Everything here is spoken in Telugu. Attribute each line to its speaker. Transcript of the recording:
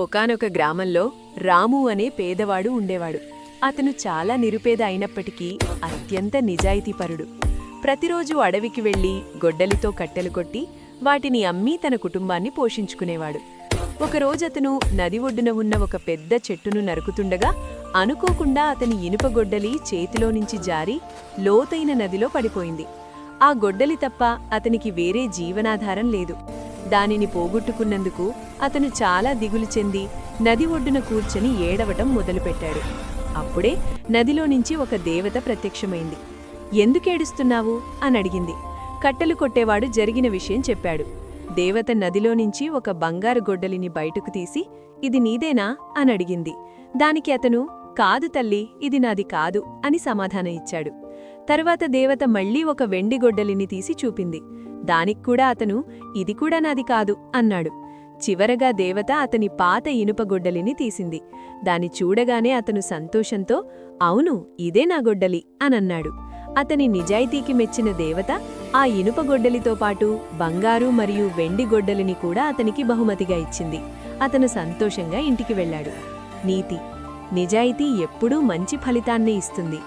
Speaker 1: ఒకానొక గ్రామంలో రాము అనే పేదవాడు ఉండేవాడు. అతను చాలా నిరుపేద అయినప్పటికీ అత్యంత నిజాయితీపరుడు. ప్రతిరోజూ అడవికి వెళ్లి గొడ్డలితో కట్టెలు కొట్టి వాటిని అమ్మి తన కుటుంబాన్ని పోషించుకునేవాడు. ఒకరోజతను నది ఒడ్డున ఉన్న ఒక పెద్ద చెట్టును నరుకుతుండగా అనుకోకుండా అతని ఇనుప గొడ్డలి చేతిలోనుంచి జారి లోతైన నదిలో పడిపోయింది. ఆ గొడ్డలి తప్ప అతనికి వేరే జీవనాధారం లేదు. దానిని పోగొట్టుకున్నందుకు అతను చాలా దిగులు చెంది నది ఒడ్డున కూర్చొని ఏడవటం మొదలుపెట్టాడు. అప్పుడే నదిలోనుంచి ఒక దేవత ప్రత్యక్షమైంది. ఎందుకేడుస్తున్నావు అని అడిగింది. కట్టెలు కొట్టేవాడు జరిగిన విషయం చెప్పాడు. దేవత నదిలోనుంచి ఒక బంగారు గొడ్డలిని బయటకు తీసి, ఇది నీదేనా అని అడిగింది. దానికి అతను, కాదు తల్లి, ఇది నాది కాదు అని సమాధానం ఇచ్చాడు. తర్వాత దేవత మళ్లీ ఒక వెండి గొడ్డలిని తీసి చూపింది. దానిక్కూడా అతను, ఇది కూడా నాది కాదు అన్నాడు. చివరగా దేవత అతని పాత ఇనుప గొడ్డలిని తీసింది. దాని చూడగానే అతను సంతోషంతో, అవును, ఇదే నా గొడ్డలి అనన్నాడు. అతని నిజాయితీకి మెచ్చిన దేవత ఆ ఇనుప గొడ్డలితో పాటు బంగారు మరియు వెండి గొడ్డలిని కూడా అతనికి బహుమతిగా ఇచ్చింది. అతను సంతోషంగా ఇంటికి వెళ్ళాడు. నీతి: నిజాయితీ ఎప్పుడూ మంచి ఫలితాన్నే ఇస్తుంది.